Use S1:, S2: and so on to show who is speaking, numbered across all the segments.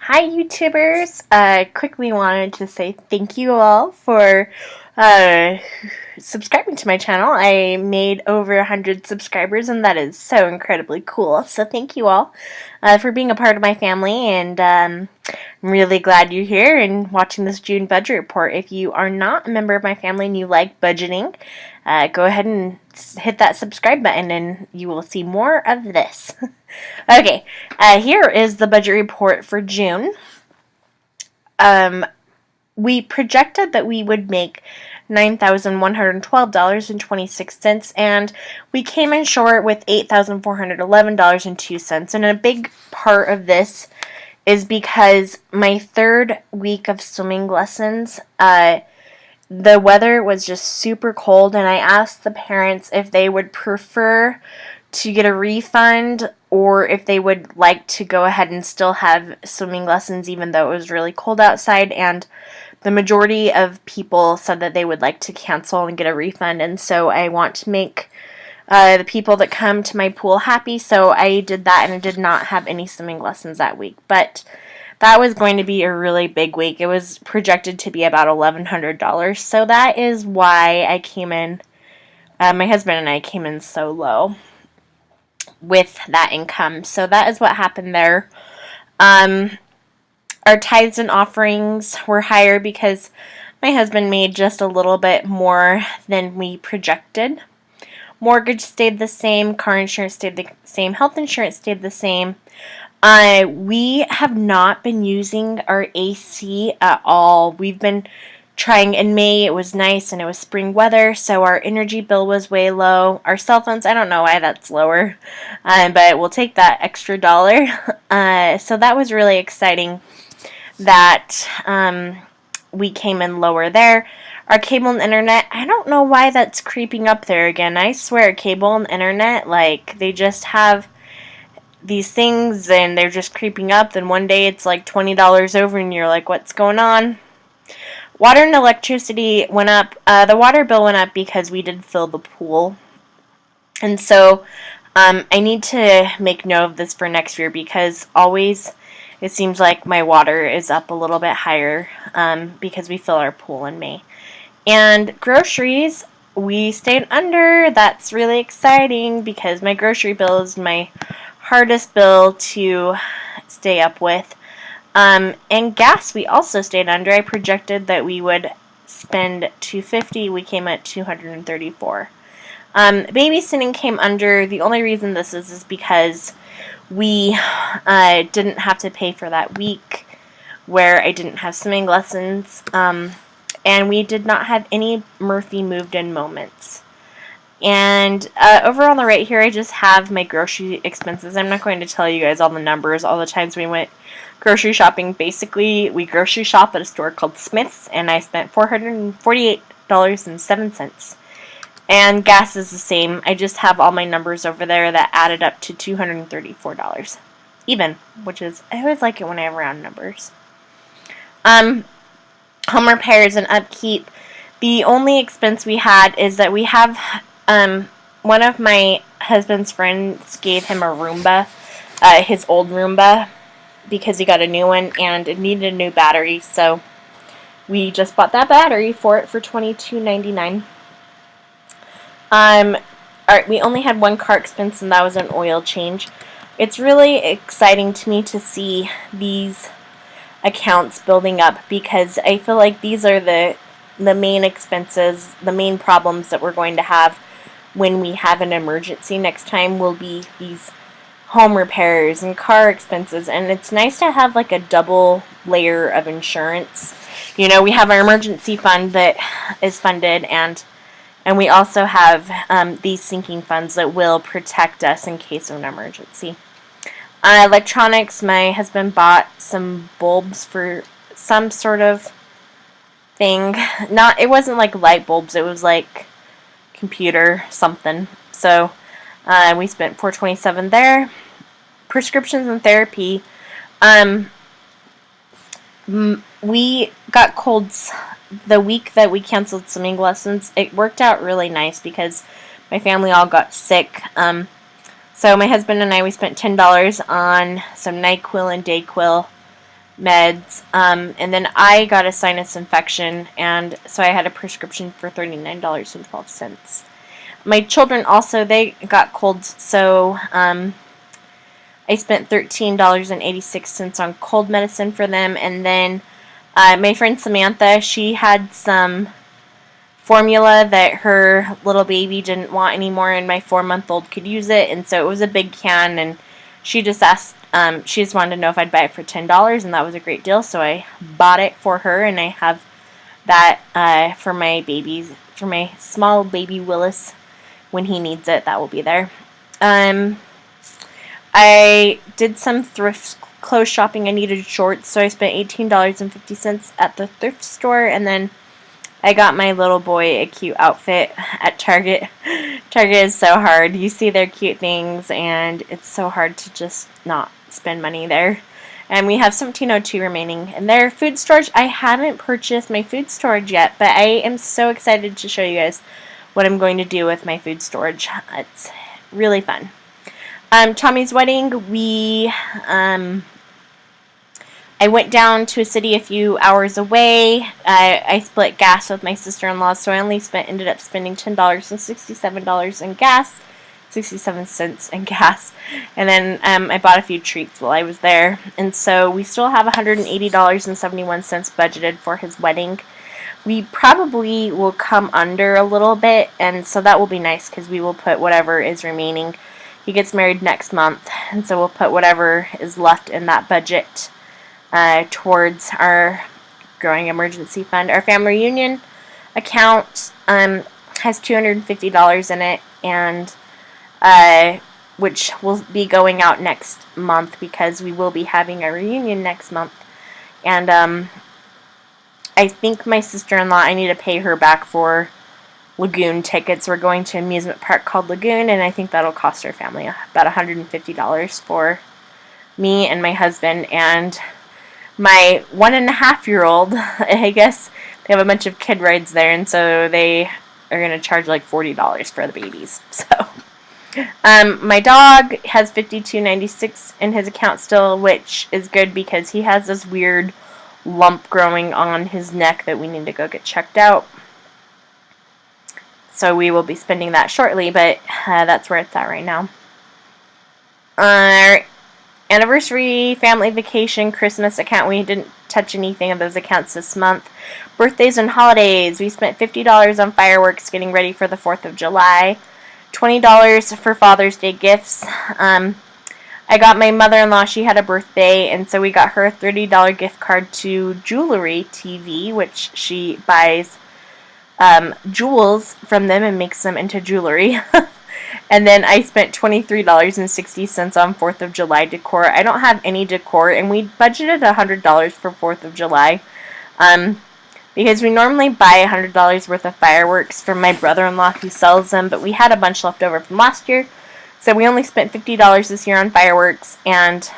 S1: Hi, YouTubers. Quickly wanted to say thank you all for uh, subscribing to my channel. I made over 100 subscribers, and that is so incredibly cool. So thank you all for being a part of my family, and I'm really glad you're here and watching this June budget report. If you are not a member of my family and you like budgeting, go ahead and hit that subscribe button, and you will see more of this. Okay, here is the budget report for June. Um, we projected that we would make $9,112.26, and we came in short with $8,411.02. And a big part of this is because my third week of swimming lessons, the weather was just super cold, and I asked the parents if they would prefer to get a refund or if they would like to go ahead and still have swimming lessons even though it was really cold outside, and the majority of people said that they would like to cancel and get a refund. And so I want to make the people that come to my pool happy, so I did that, and I did not have any swimming lessons that week. But that was going to be a really big week. It was projected to be about $1,100, so that is why I came in, my husband and I came in so low with that income. So that is what happened there. Our tithes and offerings were higher because my husband made just a little bit more than we projected. Mortgage stayed the same, car insurance stayed the same, health insurance stayed the same. We have not been using our AC at all. We've been trying in May. It was nice and it was spring weather, so our energy bill was way low. Our cell phones, I don't know why that's lower, but we'll take that extra dollar. So that was really exciting that we came in lower there. Our cable and internet, I don't know why that's creeping up there again. I swear, cable and internet, like, they just have these things and they're just creeping up. Then one day it's like $20 over and you're like, what's going on? Water and electricity went up. The water bill went up because we did fill the pool. And so I need to make note of this for next year because always it seems like my water is up a little bit higher because we fill our pool in May. And groceries, we stayed under. That's really exciting because my grocery bill is my hardest bill to stay up with. And gas, we also stayed under. I projected that we would spend $250. We came at $234. Babysitting came under. The only reason this is because we didn't have to pay for that week where I didn't have swimming lessons. And we did not have any Murphy moved in moments. And over on the right here, I just have my grocery expenses. I'm not going to tell you guys all the numbers, all the times we went grocery shopping. Basically, we grocery shop at a store called Smith's, and I spent $448.07. And gas is the same. I just have all my numbers over there that added up to $234. Even, which is, I always like it when I have round numbers. Home repairs and upkeep. The only expense we had is that we have, one of my husband's friends gave him a Roomba, his old Roomba, because he got a new one and it needed a new battery, so we just bought that battery for it for $22.99. Alright, we only had one car expense, and that was an oil change. It's really exciting to me to see these accounts building up because I feel like these are the main expenses, the main problems that we're going to have when we have an emergency next time will be these home repairs and car expenses. And it's nice to have like a double layer of insurance. You know, we have our emergency fund that is funded, and we also have these sinking funds that will protect us in case of an emergency. Electronics, my husband bought some bulbs for some sort of thing. It wasn't like light bulbs, it was like computer something. So we spent $427 there. Prescriptions and therapy. We got colds the week that we canceled swimming lessons. It worked out really nice because my family all got sick. So my husband and I, we spent $10 on some NyQuil and DayQuil meds. And then I got a sinus infection, and so I had a prescription for $39.12. My children also, they got colds, so I spent $13.86 on cold medicine for them. And then my friend Samantha, she had some formula that her little baby didn't want anymore, and my 4-month-old could use it, and so it was a big can, and she just asked, she just wanted to know if I'd buy it for $10, and that was a great deal, so I bought it for her, and I have that for my babies, for my small baby Willis, when he needs it. That will be there. I did some thrift clothes shopping. I needed shorts, so I spent $18.50 at the thrift store, and then I got my little boy a cute outfit at Target. Target is so hard. You see their cute things, and it's so hard to just not spend money there. And we have 1702 remaining. And their food storage, I haven't purchased my food storage yet, but I am so excited to show you guys what I'm going to do with my food storage. It's really fun. Tommy's wedding, I went down to a city a few hours away. I split gas with my sister-in-law, so I only ended up spending $10.67 in gas, 67 cents in gas, and then I bought a few treats while I was there. And so we still have $180.71 budgeted for his wedding. We probably will come under a little bit, and so that will be nice because we will put whatever is remaining. He gets married next month, and so we'll put whatever is left in that budget towards our growing emergency fund. Our family reunion account has $250 in it, and which will be going out next month because we will be having a reunion next month. And I think my sister-in-law, I need to pay her back for Lagoon tickets. We're going to an amusement park called Lagoon, and I think that'll cost our family about $150 for me and my husband and my 1.5-year-old. I guess they have a bunch of kid rides there, and so they are going to charge like $40 for the babies. So my dog has $52.96 in his account still, which is good because he has this weird lump growing on his neck that we need to go get checked out. So we will be spending that shortly, but that's where it's at right now. Our anniversary, family vacation, Christmas account, we didn't touch anything of those accounts this month. Birthdays and holidays, we spent $50 on fireworks getting ready for the 4th of July. $20 for Father's Day gifts. I got my mother-in-law, she had a birthday, and so we got her a $30 gift card to Jewelry TV, which she buys jewels from them and makes them into jewelry. And then I spent $23.60 on 4th of July decor. I don't have any decor, and we budgeted $100 for 4th of July. Because we normally buy $100 worth of fireworks from my brother-in-law who sells them, but we had a bunch left over from last year. So we only spent $50 this year on fireworks, and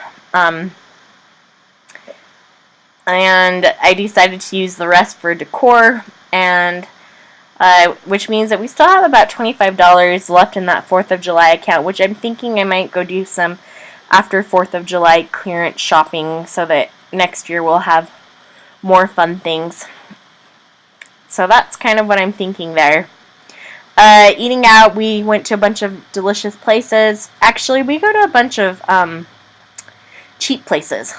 S1: I decided to use the rest for decor, and which means that we still have about $25 left in that 4th of July account, which I'm thinking I might go do some after 4th of July clearance shopping so that next year we'll have more fun things. So that's kind of what I'm thinking there. Eating out, we went to a bunch of delicious places. Actually, we go to a bunch of cheap places.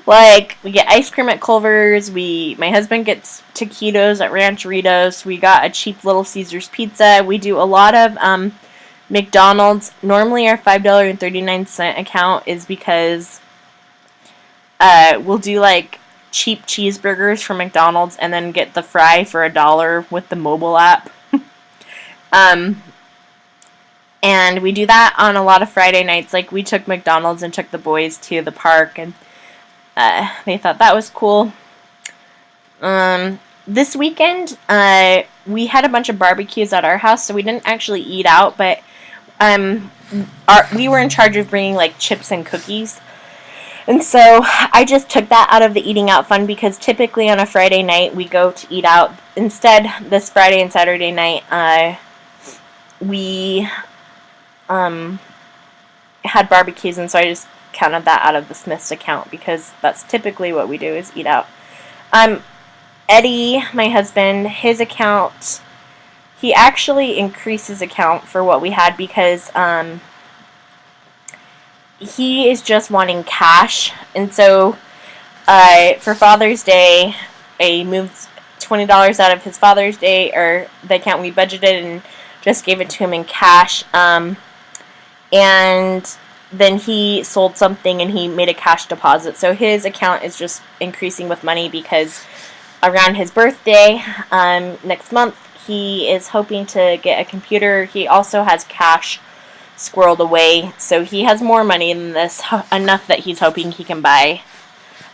S1: Like, we get ice cream at Culver's. My husband gets taquitos at Rancheritos. We got a cheap Little Caesars pizza. We do a lot of McDonald's. Normally, our $5.39 account is because we'll do like cheap cheeseburgers from McDonald's and then get the fry for $1 with the mobile app. And we do that on a lot of Friday nights. Like, we took McDonald's and took the boys to the park, and they thought that was cool. This weekend, we had a bunch of barbecues at our house, so we didn't actually eat out, but we were in charge of bringing like chips and cookies. And so I just took that out of the eating out fund because typically on a Friday night we go to eat out. Instead, this Friday and Saturday night, we had barbecues, and so I just counted that out of the Smith's account because that's typically what we do is eat out. Eddie, my husband, his account, he actually increased his account for what we had because he is just wanting cash. And so for Father's Day, I moved $20 out of his Father's Day, or the account we budgeted, and just gave it to him in cash. And then he sold something and he made a cash deposit. So his account is just increasing with money because around his birthday next month, he is hoping to get a computer. He also has cash squirreled away, so he has more money than this, enough that he's hoping he can buy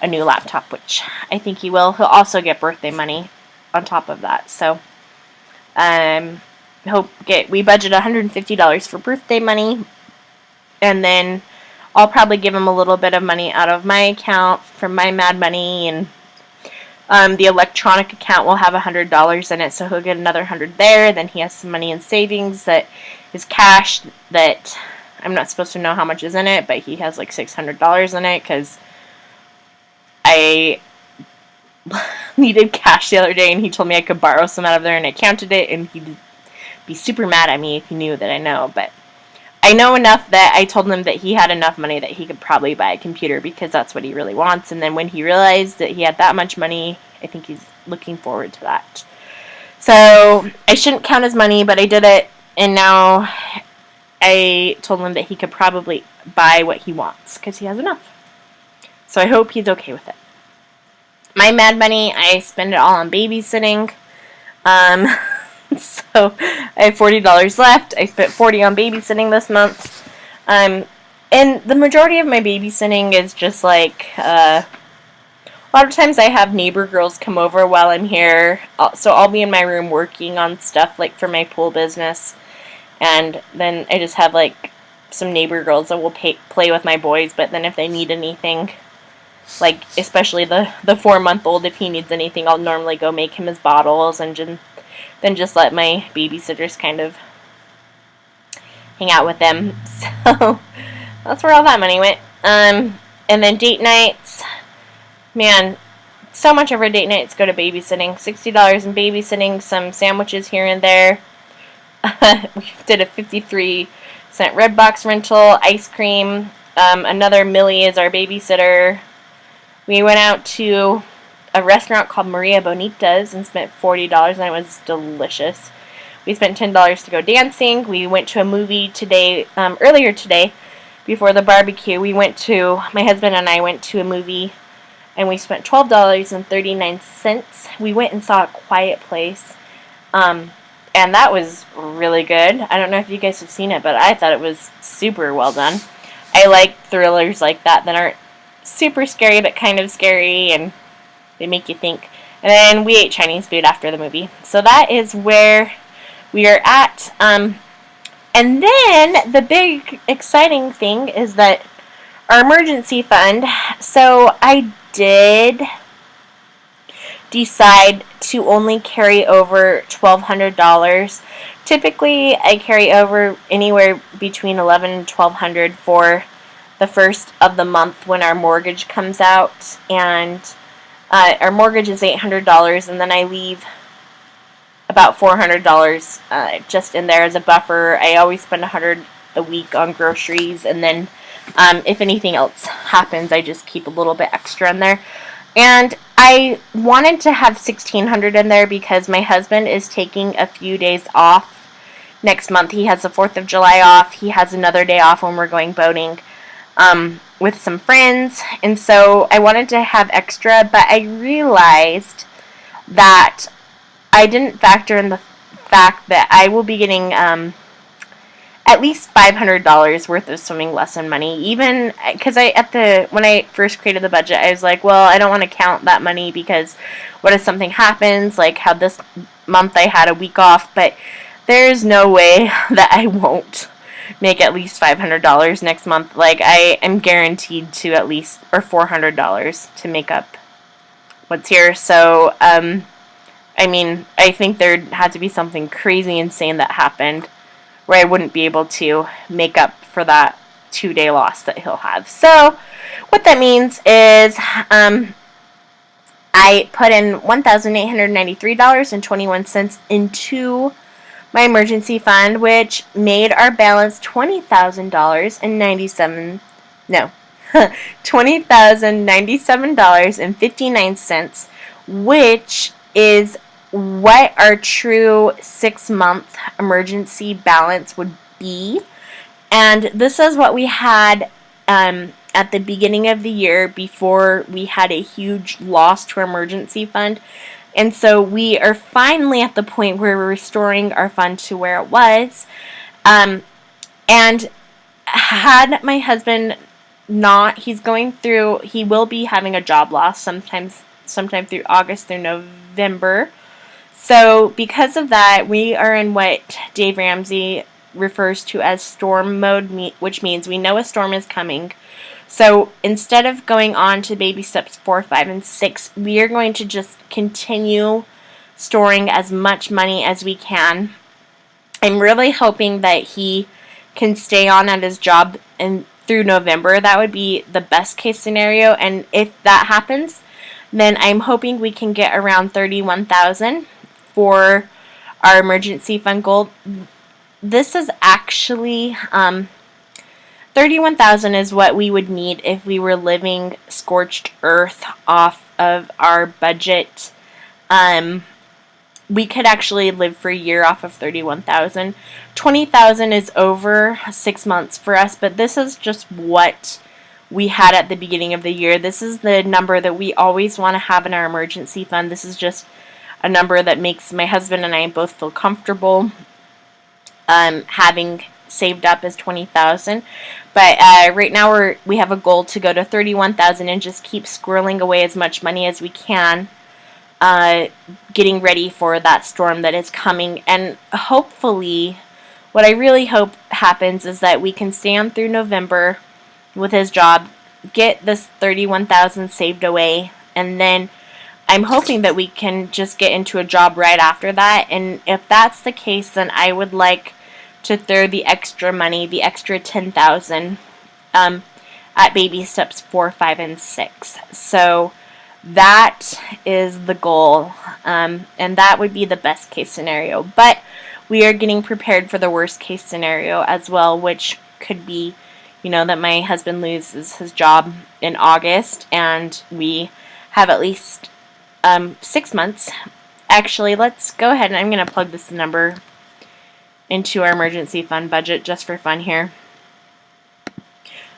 S1: a new laptop, which I think he will. He'll also get birthday money on top of that. So we budget $150 for birthday money, and then I'll probably give him a little bit of money out of my account from my Mad Money, and the electronic account will have $100 in it, so he'll get another $100 there. Then he has some money in savings that is cash that I'm not supposed to know how much is in it, but he has like $600 in it because I needed cash the other day and he told me I could borrow some out of there, and I counted it, and he'd be super mad at me if he knew that I know, but I know enough that I told him that he had enough money that he could probably buy a computer because that's what he really wants. And then when he realized that he had that much money, I think he's looking forward to that. So I shouldn't count his money, but I did it, and now I told him that he could probably buy what he wants because he has enough. So I hope he's okay with it. My Mad Money, I spend it all on babysitting. So I have $40 left. I spent $40 on babysitting this month. And the majority of my babysitting is just like, a lot of times I have neighbor girls come over while I'm here. So I'll be in my room working on stuff like for my pool business. And then I just have like some neighbor girls that will play with my boys. But then if they need anything, like especially the 4-month-old, if he needs anything, I'll normally go make him his bottles and then just let my babysitters kind of hang out with them. So that's where all that money went. And then date nights. Man, so much of our date nights go to babysitting. $60 in babysitting, some sandwiches here and there. We did a 53-cent Redbox rental, ice cream. Another Millie is our babysitter. We went out to a restaurant called Maria Bonita's and spent $40, and it was delicious. We spent $10 to go dancing. We went to a movie today, earlier today, before the barbecue. My husband and I went to a movie, and we spent $12.39. We went and saw A Quiet Place, and that was really good. I don't know if you guys have seen it, but I thought it was super well done. I like thrillers like that aren't super scary, but kind of scary, and they make you think. And then we ate Chinese food after the movie. So that is where we are at. And then the big exciting thing is that our emergency fund. So I did decide to only carry over $1,200. Typically, I carry over anywhere between $1,100 and $1,200 for the first of the month when our mortgage comes out, and our mortgage is $800, and then I leave about $400 just in there as a buffer. I always spend $100 a week on groceries, and then if anything else happens, I just keep a little bit extra in there. And I wanted to have $1,600 in there because my husband is taking a few days off next month. He has the 4th of July off. He has another day off when we're going boating with some friends, and so I wanted to have extra, but I realized that I didn't factor in the fact that I will be getting at least $500 worth of swimming lesson money, even because when I first created the budget, I was like, well, I don't want to count that money because what if something happens, like how this month I had a week off, but there's no way that I won't make at least $500 next month. Like, I am guaranteed to at least, or $400 to make up what's here. So, I mean, I think there had to be something crazy insane that happened where I wouldn't be able to make up for that 2-day loss that he'll have. So what that means is I put in $1,893.21 into my emergency fund, which made our balance $20,097, which is what our true 6-month emergency balance would be. And this is what we had at the beginning of the year before we had a huge loss to our emergency fund. And so we are finally at the point where we're restoring our fund to where it was. And had my husband not, he will be having a job loss sometime through August through November. So because of that, we are in what Dave Ramsey refers to as storm mode, which means we know a storm is coming. So instead of going on to baby steps 4, 5, and 6, we are going to just continue storing as much money as we can. I'm really hoping that he can stay on at his job and through November. That would be the best case scenario. And if that happens, then I'm hoping we can get around $31,000 for our emergency fund goal. This is actually $31,000 is what we would need if we were living scorched earth off of our budget. We could actually live for a year off of $31,000. $20,000 is over 6 months for us, but this is just what we had at the beginning of the year. This is the number that we always want to have in our emergency fund. This is just a number that makes my husband and I both feel comfortable having saved up is $20,000. But right now we have a goal to go to $31,000 and just keep squirreling away as much money as we can, getting ready for that storm that is coming. And hopefully, what I really hope happens is that we can stay on through November with his job, get this $31,000 saved away, and then I'm hoping that we can just get into a job right after that. And if that's the case, then I would like to throw the extra money, the extra $10,000, at baby steps 4, 5, and 6. So that is the goal, and that would be the best case scenario. But we are getting prepared for the worst case scenario as well, which could be, that my husband loses his job in August, and we have at least 6 months. Actually, let's go ahead and I'm going to plug this number into our emergency fund budget just for fun here.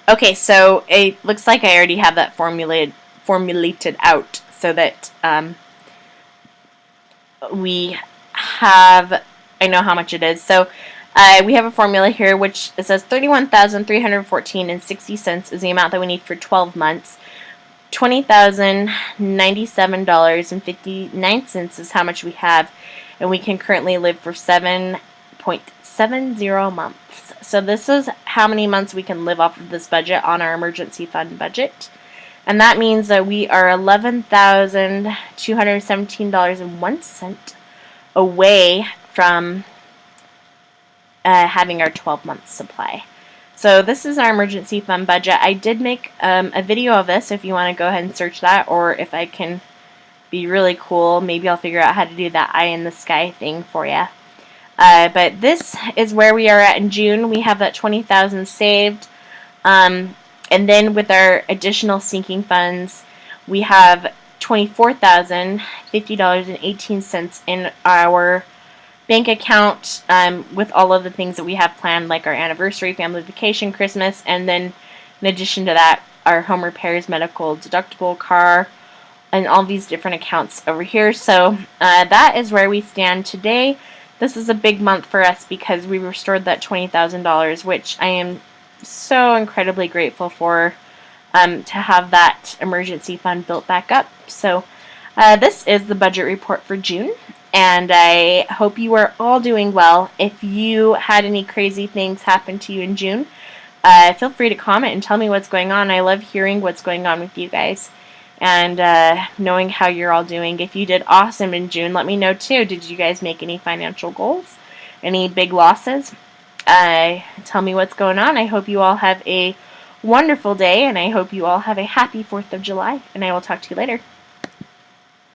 S1: Okay, so it looks like I already have that formulated out so that I know how much it is. So we have a formula here which it says $31,314.60 is the amount that we need for 12 months. $20,097.59 is how much we have, and we can currently live for 7.70 months. So this is how many months we can live off of this budget on our emergency fund budget. And that means that we are $11,217.01 away from having our 12-month supply. So this is our emergency fund budget. I did make a video of this if you want to go ahead and search that, or if I can be really cool, maybe I'll figure out how to do that eye in the sky thing for you. But this is where we are at in June. We have that $20,000 saved. And then with our additional sinking funds, we have $24,050.18 in our bank account, with all of the things that we have planned, like our anniversary, family vacation, Christmas, and then in addition to that, our home repairs, medical, deductible, car, and all these different accounts over here. So that is where we stand today. This is a big month for us because we restored that $20,000, which I am so incredibly grateful for, to have that emergency fund built back up. So this is the budget report for June, and I hope you are all doing well. If you had any crazy things happen to you in June, feel free to comment and tell me what's going on. I love hearing what's going on with you guys and knowing how you're all doing. If you did awesome in June, let me know too. Did you guys make any financial goals? Any big losses? tell me what's going on. I hope you all have a wonderful day, and I hope you all have a happy 4th of July, and I will talk to you later.